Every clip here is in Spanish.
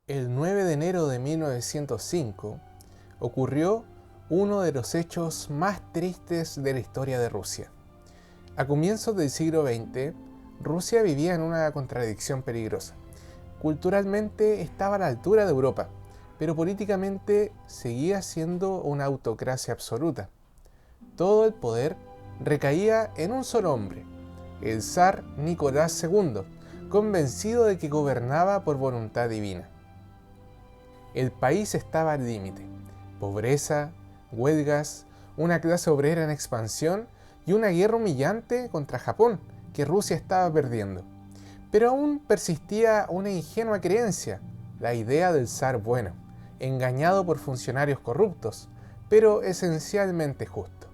El 9 de enero de 1905 ocurrió uno de los hechos más tristes de la historia de Rusia. A comienzos del siglo XX, Rusia vivía en una contradicción peligrosa. Culturalmente estaba a la altura de Europa, pero políticamente seguía siendo una autocracia absoluta. Todo el poder recaía en un solo hombre, el zar Nicolás II, convencido de que gobernaba por voluntad divina. El país estaba al límite. Pobreza, huelgas, una clase obrera en expansión y una guerra humillante contra Japón que Rusia estaba perdiendo. Pero aún persistía una ingenua creencia, la idea del zar bueno, engañado por funcionarios corruptos, pero esencialmente justo.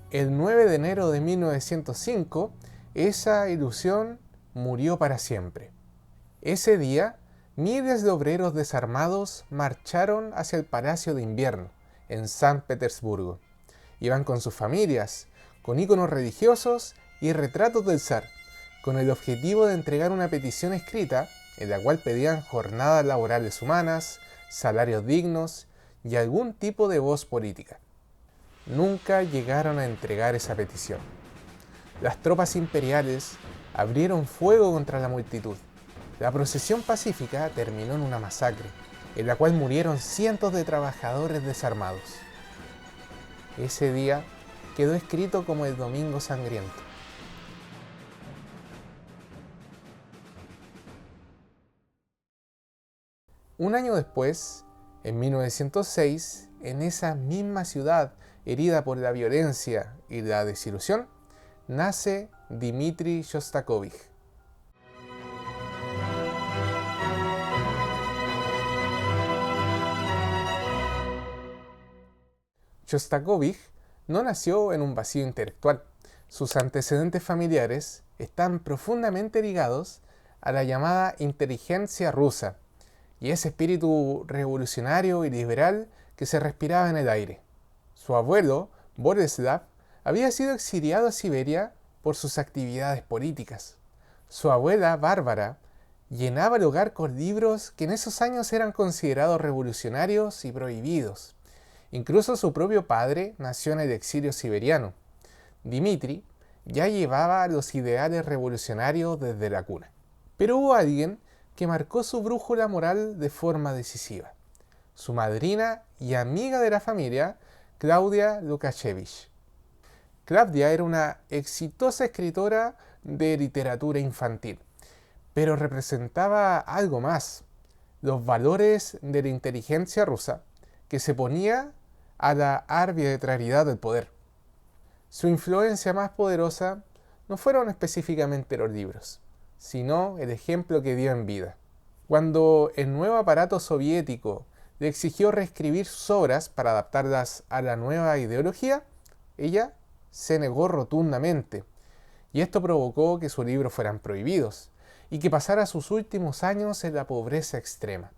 El 9 de enero de 1905, esa ilusión murió para siempre. Ese día, miles de obreros desarmados marcharon hacia el Palacio de Invierno, en San Petersburgo. Iban con sus familias, con íconos religiosos y retratos del zar, con el objetivo de entregar una petición escrita en la cual pedían jornadas laborales humanas, salarios dignos y algún tipo de voz política. Nunca llegaron a entregar esa petición. Las tropas imperiales abrieron fuego contra la multitud. La procesión pacífica terminó en una masacre, en la cual murieron cientos de trabajadores desarmados. Ese día quedó escrito como el Domingo Sangriento. Un año después, en 1906, en esa misma ciudad herida por la violencia y la desilusión, nace Dmitri Shostakovich. Shostakovich no nació en un vacío intelectual. Sus antecedentes familiares están profundamente ligados a la llamada inteligencia rusa y ese espíritu revolucionario y liberal que se respiraba en el aire. Su abuelo, Boleslav, había sido exiliado a Siberia por sus actividades políticas. Su abuela, Bárbara, llenaba el hogar con libros que en esos años eran considerados revolucionarios y prohibidos. Incluso su propio padre nació en el exilio siberiano. Dmitri ya llevaba los ideales revolucionarios desde la cuna. Pero hubo alguien que marcó su brújula moral de forma decisiva. Su madrina y amiga de la familia, Claudia Lukashevich. Claudia era una exitosa escritora de literatura infantil, pero representaba algo más, los valores de la inteligencia rusa, que se ponía a la arbitrariedad del poder. Su influencia más poderosa no fueron específicamente los libros, sino el ejemplo que dio en vida. Cuando el nuevo aparato soviético le exigió reescribir sus obras para adaptarlas a la nueva ideología, ella se negó rotundamente, y esto provocó que sus libros fueran prohibidos y que pasara sus últimos años en la pobreza extrema.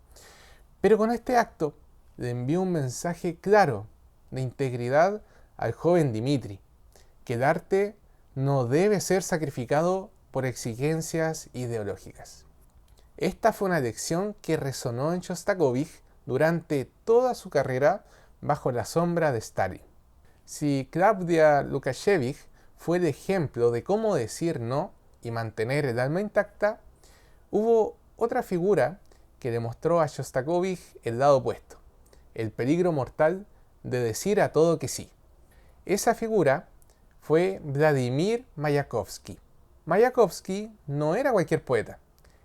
Pero con este acto le envió un mensaje claro de integridad al joven Dmitri, que el arte no debe ser sacrificado por exigencias ideológicas. Esta fue una lección que resonó en Shostakovich durante toda su carrera bajo la sombra de Stalin. Si Claudia Lukashevich fue el ejemplo de cómo decir no y mantener el alma intacta, hubo otra figura que demostró a Shostakovich el lado opuesto, el peligro mortal de decir a todo que sí. Esa figura fue Vladimir Mayakovsky. Mayakovsky no era cualquier poeta,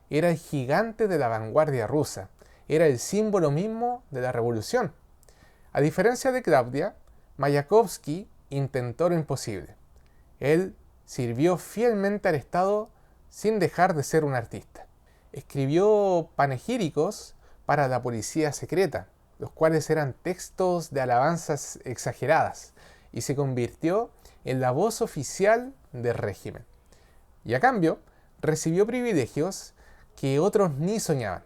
era el gigante de la vanguardia rusa, era el símbolo mismo de la revolución. A diferencia de Claudia, Mayakovsky intentó lo imposible. Él sirvió fielmente al Estado sin dejar de ser un artista. Escribió panegíricos para la policía secreta, los cuales eran textos de alabanzas exageradas, y se convirtió en la voz oficial del régimen. Y a cambio, recibió privilegios que otros ni soñaban,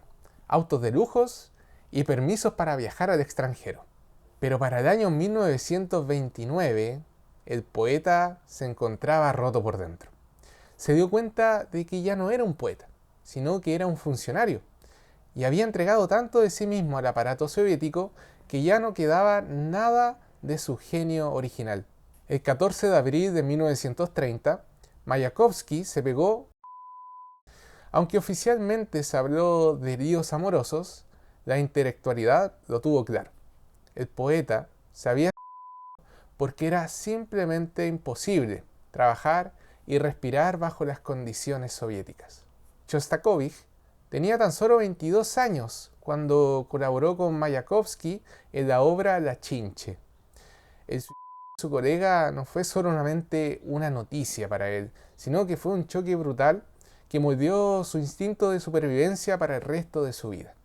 autos de lujos y permisos para viajar al extranjero. Pero para el año 1929, el poeta se encontraba roto por dentro. Se dio cuenta de que ya no era un poeta, sino que era un funcionario, y había entregado tanto de sí mismo al aparato soviético que ya no quedaba nada de su genio original. El 14 de abril de 1930, Mayakovsky se pegó. Aunque oficialmente se habló de líos amorosos, la intelectualidad lo tuvo claro. El poeta sabía porque era simplemente imposible trabajar y respirar bajo las condiciones soviéticas. Shostakovich tenía tan solo 22 años cuando colaboró con Mayakovsky en la obra La Chinche. El suicidio de su colega no fue solamente una noticia para él, sino que fue un choque brutal que moldeó su instinto de supervivencia para el resto de su vida.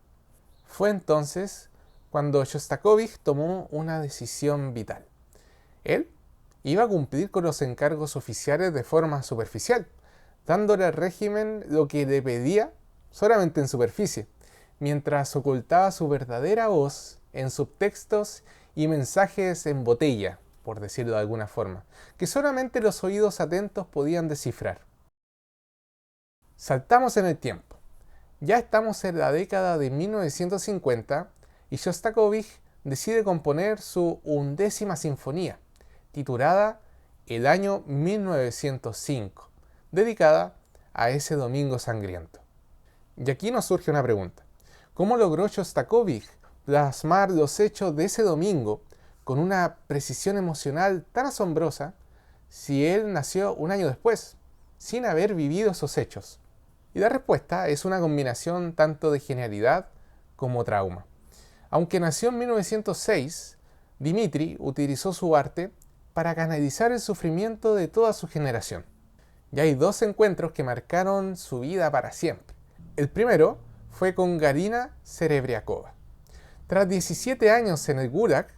Fue entonces cuando Shostakovich tomó una decisión vital. Él iba a cumplir con los encargos oficiales de forma superficial, dándole al régimen lo que le pedía solamente en superficie, mientras ocultaba su verdadera voz en subtextos y mensajes en botella, por decirlo de alguna forma, que solamente los oídos atentos podían descifrar. Saltamos en el tiempo. Ya estamos en la década de 1950 y Shostakovich decide componer su 11ª sinfonía, titulada El año 1905, dedicada a ese domingo sangriento. Y aquí nos surge una pregunta. ¿Cómo logró Shostakovich plasmar los hechos de ese domingo con una precisión emocional tan asombrosa si él nació un año después, sin haber vivido esos hechos? Y la respuesta es una combinación tanto de genialidad como trauma. Aunque nació en 1906, Dmitri utilizó su arte para canalizar el sufrimiento de toda su generación. Y hay dos encuentros que marcaron su vida para siempre. El primero fue con Garina Serebriakova. Tras 17 años en el Gulag,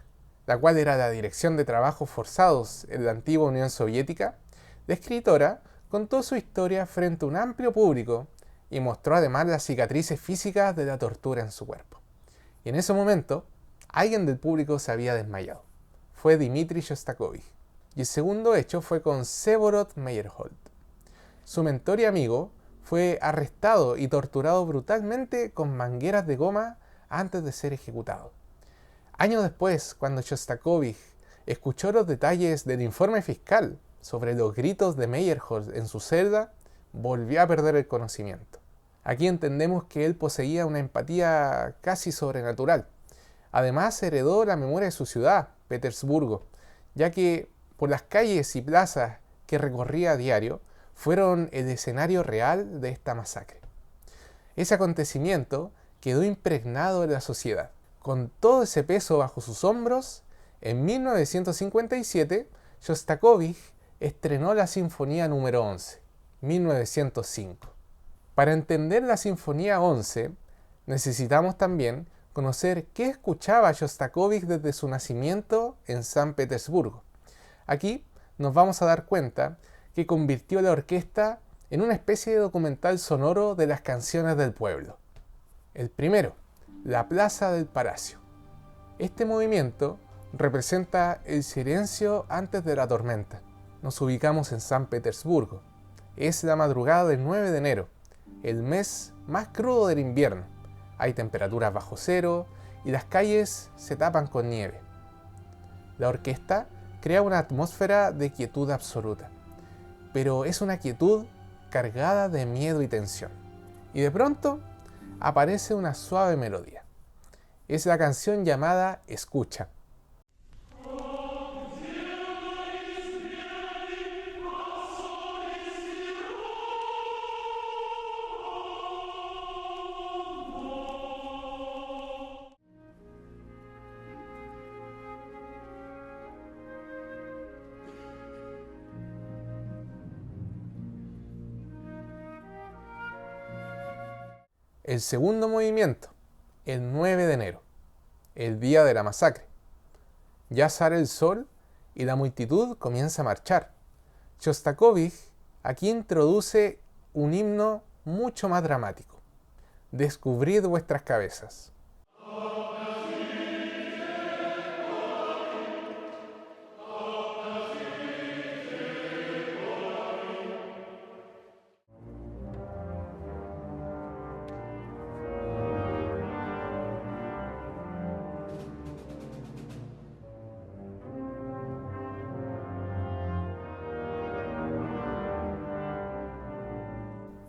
la cual era la Dirección de Trabajos Forzados en la antigua Unión Soviética, la escritora contó su historia frente a un amplio público y mostró además las cicatrices físicas de la tortura en su cuerpo. Y en ese momento, alguien del público se había desmayado. Fue Dmitri Shostakovich. Y el segundo hecho fue con Vsevolod Meyerhold. Su mentor y amigo fue arrestado y torturado brutalmente con mangueras de goma antes de ser ejecutado. Años después, cuando Shostakovich escuchó los detalles del informe fiscal sobre los gritos de Meyerhold en su celda, volvió a perder el conocimiento. Aquí entendemos que él poseía una empatía casi sobrenatural. Además, heredó la memoria de su ciudad, Petersburgo, ya que por las calles y plazas que recorría a diario fueron el escenario real de esta masacre. Ese acontecimiento quedó impregnado en la sociedad. Con todo ese peso bajo sus hombros, en 1957, Shostakovich estrenó la Sinfonía número 11, 1905. Para entender la Sinfonía 11, necesitamos también conocer qué escuchaba Shostakovich desde su nacimiento en San Petersburgo. Aquí nos vamos a dar cuenta que convirtió la orquesta en una especie de documental sonoro de las canciones del pueblo. El primero, la Plaza del Palacio. Este movimiento representa el silencio antes de la tormenta. Nos ubicamos en San Petersburgo. Es la madrugada del 9 de enero, el mes más crudo del invierno. Hay temperaturas bajo cero y las calles se tapan con nieve. La orquesta crea una atmósfera de quietud absoluta, pero es una quietud cargada de miedo y tensión. Y de pronto aparece una suave melodía. Es la canción llamada Escucha. El segundo movimiento, el 9 de enero, el día de la masacre. Ya sale el sol y la multitud comienza a marchar. Shostakovich aquí introduce un himno mucho más dramático. Descubrid vuestras cabezas.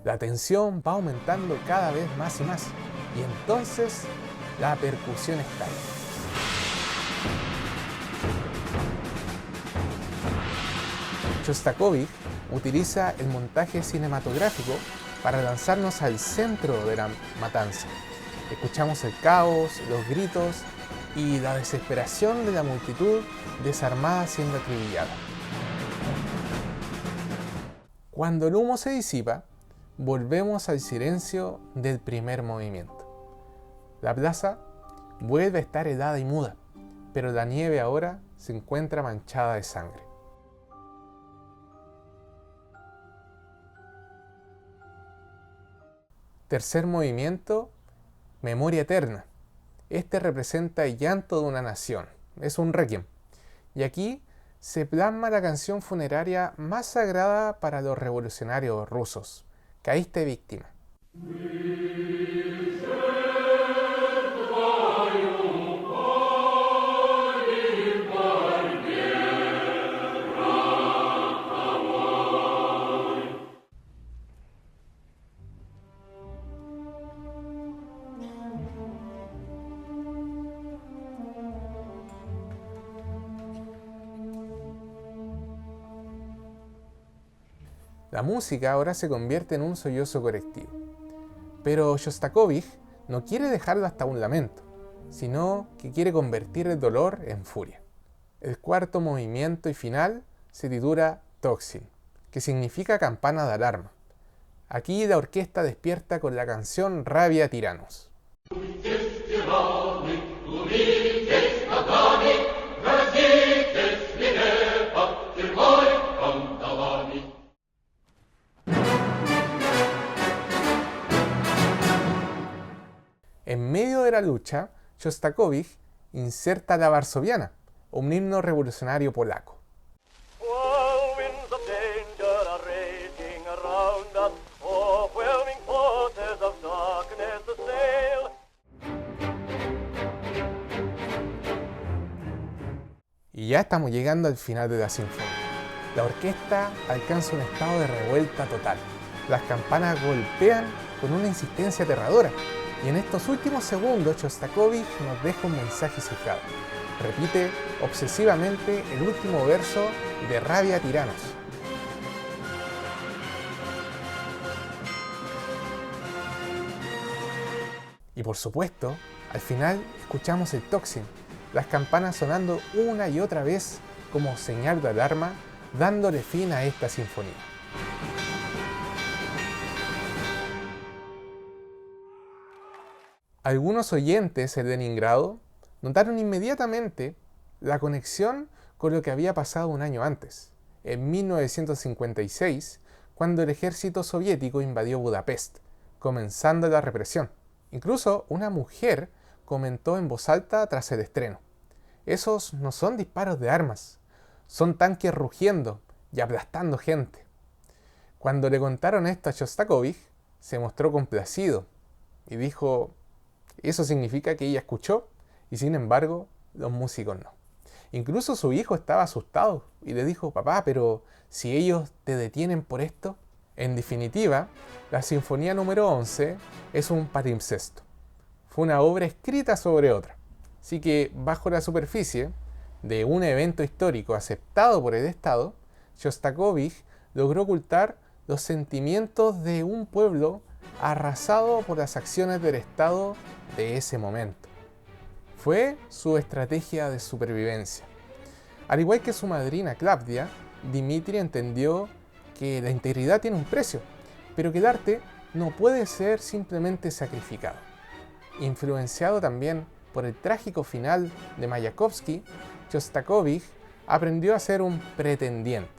La tensión va aumentando cada vez más y más, y entonces la percusión estalla. Shostakovich utiliza el montaje cinematográfico para lanzarnos al centro de la matanza. Escuchamos el caos, los gritos y la desesperación de la multitud desarmada siendo acribillada. Cuando el humo se disipa, volvemos al silencio del primer movimiento. La plaza vuelve a estar helada y muda, pero la nieve ahora se encuentra manchada de sangre. Tercer movimiento, Memoria Eterna. Este representa el llanto de una nación, es un requiem. Y aquí se plasma la canción funeraria más sagrada para los revolucionarios rusos. Caíste víctima. La música ahora se convierte en un sollozo colectivo. Pero Shostakovich no quiere dejarlo hasta un lamento, sino que quiere convertir el dolor en furia. El cuarto movimiento y final se titula Toksin, que significa campana de alarma. Aquí la orquesta despierta con la canción Rabia Tiranos. En medio de la lucha, Shostakovich inserta la Varsoviana, un himno revolucionario polaco. Y ya estamos llegando al final de la sinfonía. La orquesta alcanza un estado de revuelta total. Las campanas golpean con una insistencia aterradora. Y en estos últimos segundos, Shostakovich nos deja un mensaje cifrado. Repite obsesivamente el último verso de Rabia Tiranos. Y por supuesto, al final escuchamos el Toksin, las campanas sonando una y otra vez como señal de alarma, dándole fin a esta sinfonía. Algunos oyentes en Leningrado notaron inmediatamente la conexión con lo que había pasado un año antes, en 1956, cuando el ejército soviético invadió Budapest, comenzando la represión. Incluso una mujer comentó en voz alta tras el estreno: esos no son disparos de armas, son tanques rugiendo y aplastando gente. Cuando le contaron esto a Shostakovich, se mostró complacido y dijo: eso significa que ella escuchó y sin embargo los músicos no. Incluso su hijo estaba asustado y le dijo: papá, pero si ellos te detienen por esto. En definitiva, la Sinfonía número 11 es un palimpsesto. Fue una obra escrita sobre otra. Así que bajo la superficie de un evento histórico aceptado por el Estado, Shostakovich logró ocultar los sentimientos de un pueblo arrasado por las acciones del Estado de ese momento. Fue su estrategia de supervivencia. Al igual que su madrina Klavdia, Dmitri entendió que la integridad tiene un precio, pero que el arte no puede ser simplemente sacrificado. Influenciado también por el trágico final de Mayakovsky, Shostakovich aprendió a ser un pretendiente,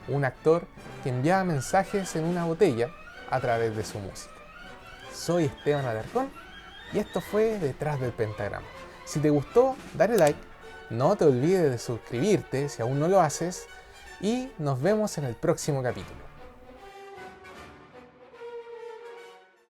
un actor que enviaba mensajes en una botella a través de su música. Soy Esteban Alarcón y esto fue Detrás del Pentagrama. Si te gustó, dale like, no te olvides de suscribirte si aún no lo haces y nos vemos en el próximo capítulo.